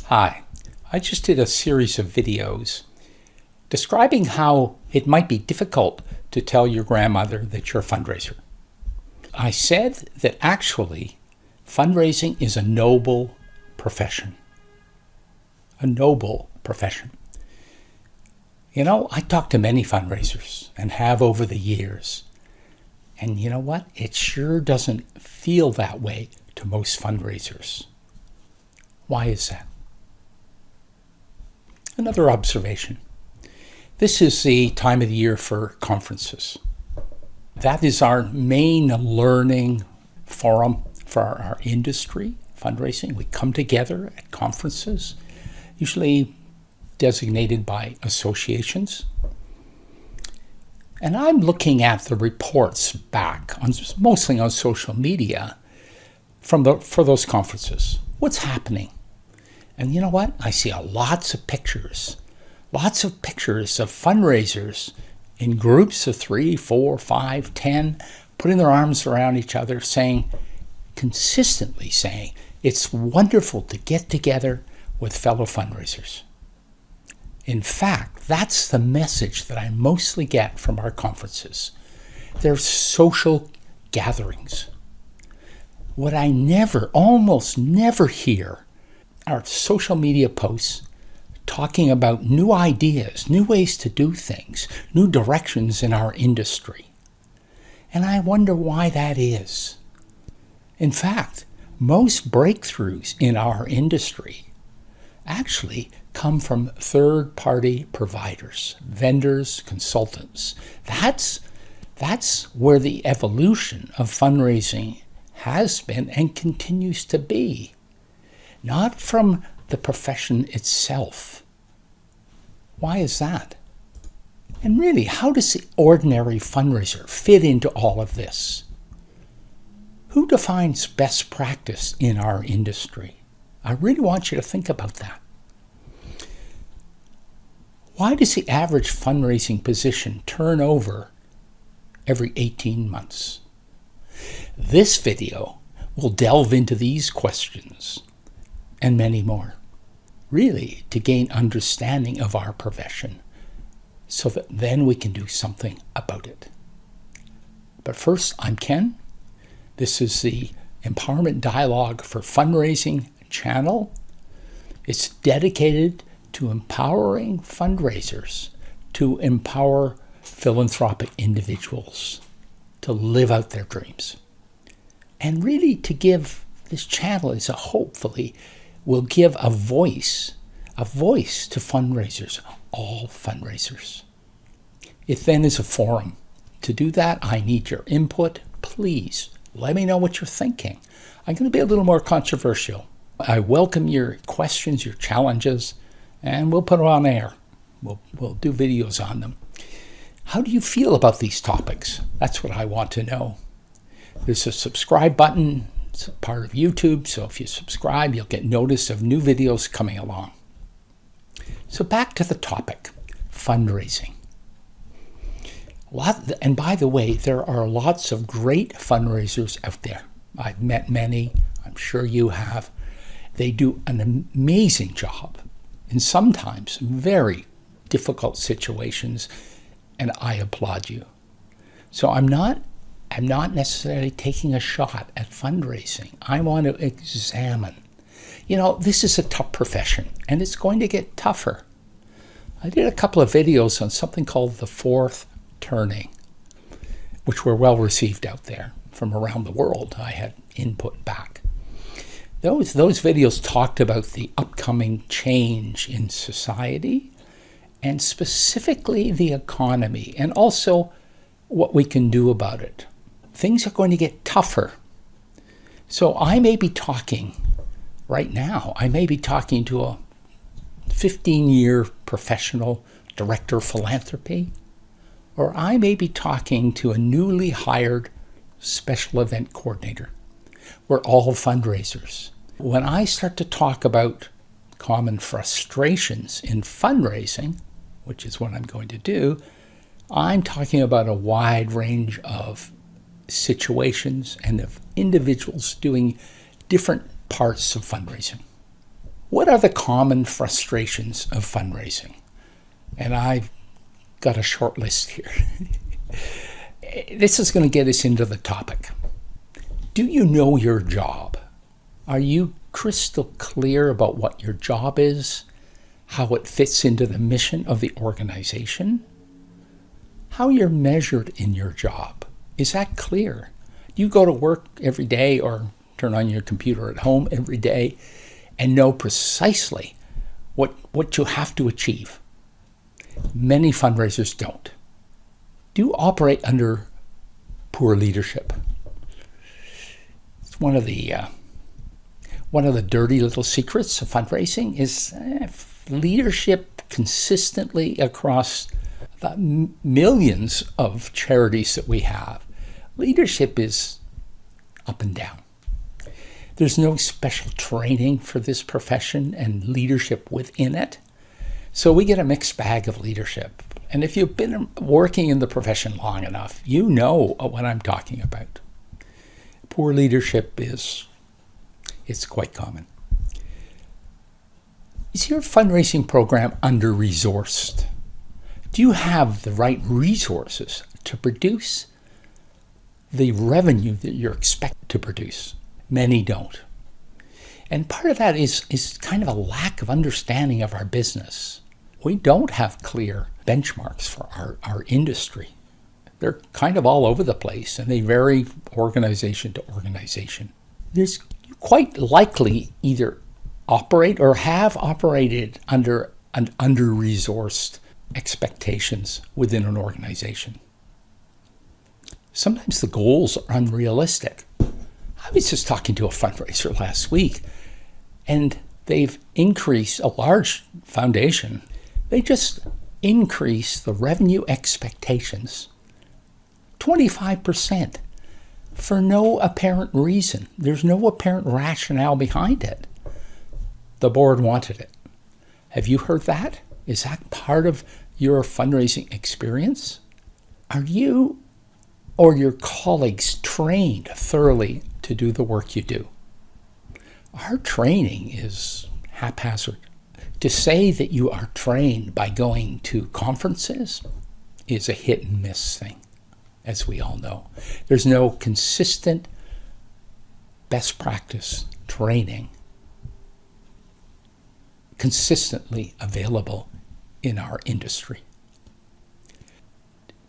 Hi, I just did a series of videos describing how it might be difficult to tell your grandmother that you're a fundraiser. I said that actually fundraising is a noble profession. A noble profession. You know, I talk to many fundraisers and have over the years. And you know what? It sure doesn't feel that way to most fundraisers. Why is that? Another observation. This is the time of the year for conferences. That is our main learning forum for our industry, fundraising. We come together at conferences, usually designated by associations. And I'm looking at the reports back, mostly on social media, for those conferences. What's happening? And you know what? I see lots of pictures of fundraisers in groups of 3, 4, 5, 10, putting their arms around each other, consistently saying, it's wonderful to get together with fellow fundraisers. In fact, that's the message that I mostly get from our conferences. They're social gatherings. What I almost never hear are social media posts talking about new ideas, new ways to do things, new directions in our industry. And I wonder why that is. In fact, most breakthroughs in our industry actually come from third-party providers, vendors, consultants. That's where the evolution of fundraising has been and continues to be. Not from the profession itself. Why is that? And really, how does the ordinary fundraiser fit into all of this? Who defines best practice in our industry? I really want you to think about that. Why does the average fundraising position turn over every 18 months? This video will delve into these questions and many more, really to gain understanding of our profession so that then we can do something about it. But first, I'm Ken. This is the Empowerment Dialogue for Fundraising channel. It's dedicated to empowering fundraisers, to empower philanthropic individuals to live out their dreams. And really to give this channel hopefully will give a voice to fundraisers, all fundraisers. It then is a forum. To do that, I need your input. Please let me know what you're thinking. I'm going to be a little more controversial. I welcome your questions, your challenges, and we'll put them on air. We'll do videos on them. How do you feel about these topics? That's what I want to know. There's a subscribe button. It's a part of YouTube, so if you subscribe, you'll get notice of new videos coming along. So back to the topic, fundraising. And by the way, there are lots of great fundraisers out there. I've met many. I'm sure you have. They do an amazing job in sometimes very difficult situations, and I applaud you. So I'm not necessarily taking a shot at fundraising. I want to examine. You know, this is a tough profession, and it's going to get tougher. I did a couple of videos on something called the fourth turning, which were well received out there from around the world. I had input back. Those videos talked about the upcoming change in society, and specifically the economy, and also what we can do about it. Things are going to get tougher. So I may be talking right now, to a 15-year professional director of philanthropy, or I may be talking to a newly hired special event coordinator. We're all fundraisers. When I start to talk about common frustrations in fundraising, which is what I'm going to do, I'm talking about a wide range of situations and of individuals doing different parts of fundraising. What are the common frustrations of fundraising? And I've got a short list here. This is going to get us into the topic. Do you know your job? Are you crystal clear about what your job is, how it fits into the mission of the organization? How you're measured in your job, is that clear? Do you go to work every day or turn on your computer at home every day and know precisely what you have to achieve? Many fundraisers don't. Do you operate under poor leadership? It's one of the dirty little secrets of fundraising is leadership consistently across the millions of charities that we have. Leadership is up and down. There's no special training for this profession and leadership within it. So we get a mixed bag of leadership. And if you've been working in the profession long enough, you know what I'm talking about. Poor leadership it's quite common. Is your fundraising program under-resourced? Do you have the right resources to produce the revenue that you're expected to produce? Many don't. And part of that is kind of a lack of understanding of our business. We don't have clear benchmarks for our industry. They're kind of all over the place, and they vary organization to organization. There's quite likely either operate or have operated under an under-resourced expectations within an organization. Sometimes the goals are unrealistic. I was just talking to a fundraiser last week, and they've increased a large foundation. They just increased the revenue expectations 25% for no apparent reason. There's no apparent rationale behind it. The board wanted it. Have you heard that? Is that part of your fundraising experience? Are you or your colleagues trained thoroughly to do the work you do? Our training is haphazard. To say that you are trained by going to conferences is a hit and miss thing, as we all know. There's no consistent best practice training consistently available in our industry.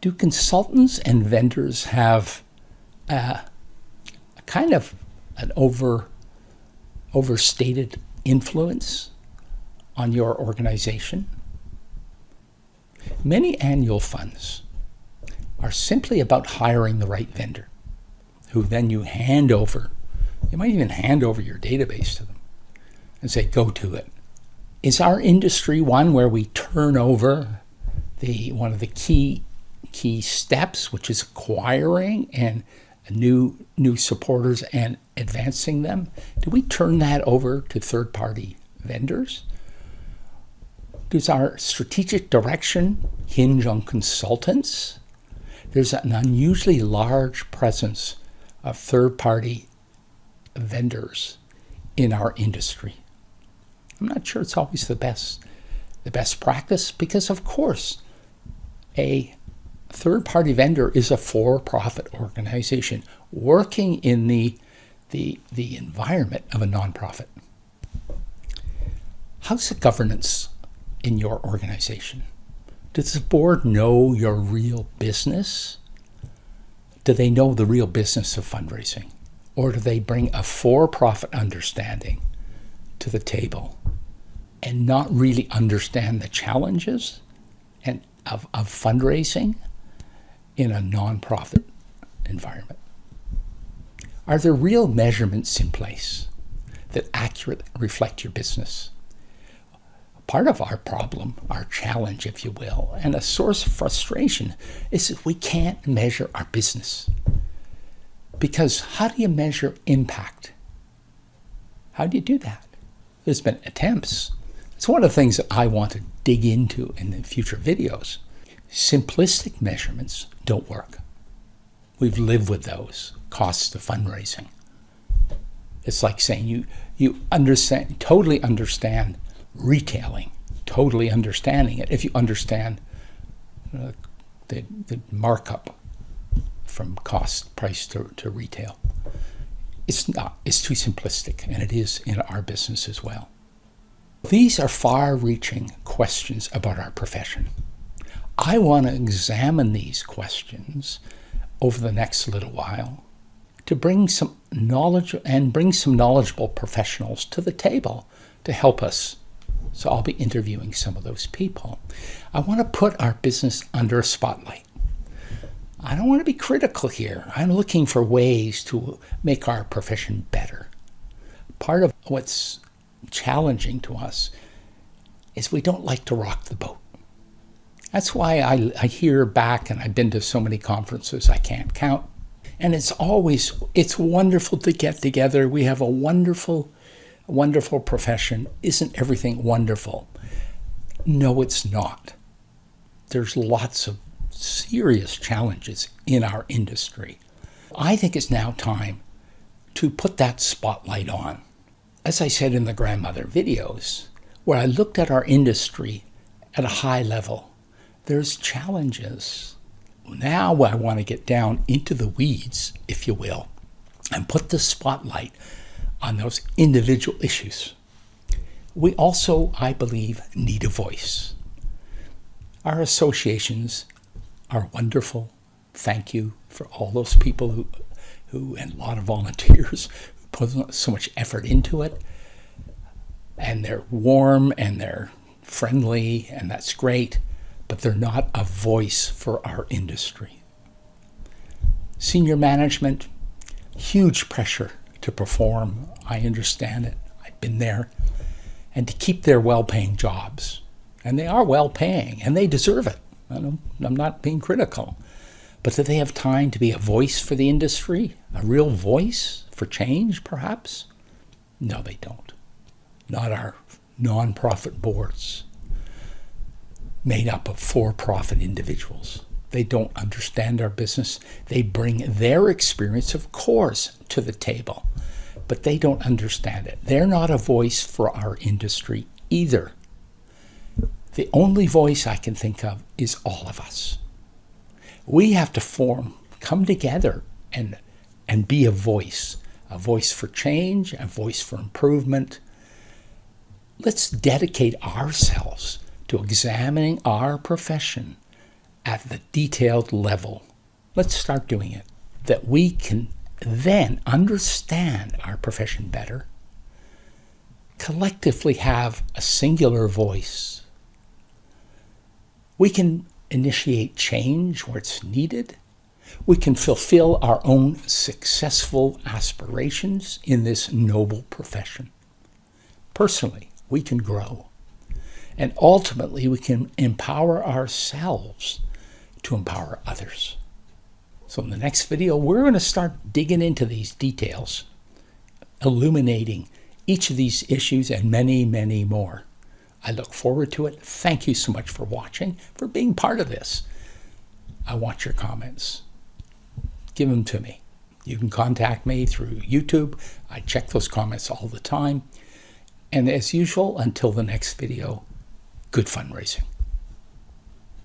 Do consultants and vendors have a kind of an overstated influence on your organization? Many annual funds are simply about hiring the right vendor, who then you might even hand over your database to them and say, go to it. Is our industry one where we turn over one of the key steps, which is acquiring and new supporters and advancing them? Do we turn that over to third-party vendors? Does our strategic direction hinge on consultants? There's an unusually large presence of third-party vendors in our industry. I'm not sure it's always the best practice, because of course a third-party vendor is a for-profit organization working in the environment of a nonprofit. How's the governance in your organization? Does the board know your real business? Do they know the real business of fundraising? Or do they bring a for-profit understanding to the table and not really understand the challenges of fundraising in a nonprofit environment? Are there real measurements in place that accurately reflect your business? Part of our problem, our challenge, if you will, and a source of frustration is that we can't measure our business. Because how do you measure impact? How do you do that? There's been attempts. It's one of the things that I want to dig into in the future videos. Simplistic measurements don't work. We've lived with those costs of fundraising. It's like saying You totally understand retailing, totally understanding it if you understand the markup from cost price to retail. It's not. It's too simplistic, and it is in our business as well. These are far-reaching questions about our profession. I want to examine these questions over the next little while to bring some knowledge and bring some knowledgeable professionals to the table to help us. So I'll be interviewing some of those people. I want to put our business under a spotlight. I don't want to be critical here. I'm looking for ways to make our profession better. Part of what's challenging to us is we don't like to rock the boat. That's why I hear back, and I've been to so many conferences I can't count. And it's wonderful to get together. We have a wonderful profession. Isn't everything wonderful? No, it's not. There's lots of serious challenges in our industry. I think it's now time to put that spotlight on. As I said in the grandmother videos, where I looked at our industry at a high level, there's challenges. Now I want to get down into the weeds, if you will, and put the spotlight on those individual issues. We also, I believe, need a voice. Our associations are wonderful. Thank you for all those people who and a lot of volunteers who put so much effort into it. And they're warm and they're friendly, and that's great, but they're not a voice for our industry. Senior management, huge pressure to perform. I understand it. I've been there. And to keep their well-paying jobs. And they are well-paying, and they deserve it. I'm not being critical. But do they have time to be a voice for the industry? A real voice for change, perhaps? No, they don't. Not our non-profit boards made up of for-profit individuals. They don't understand our business. They bring their experience, of course, to the table, but they don't understand it. They're not a voice for our industry either. The only voice I can think of is all of us. We have to come together and be a voice for change, a voice for improvement. Let's dedicate ourselves to examining our profession at the detailed level. Let's start doing it, that we can then understand our profession better, collectively have a singular voice. We can initiate change where it's needed. We can fulfill our own successful aspirations in this noble profession. Personally, we can grow. And ultimately, we can empower ourselves to empower others. So in the next video, we're going to start digging into these details, illuminating each of these issues and many, many more. I look forward to it. Thank you so much for watching, for being part of this. I want your comments. Give them to me. You can contact me through YouTube. I check those comments all the time. And as usual, until the next video, good fundraising.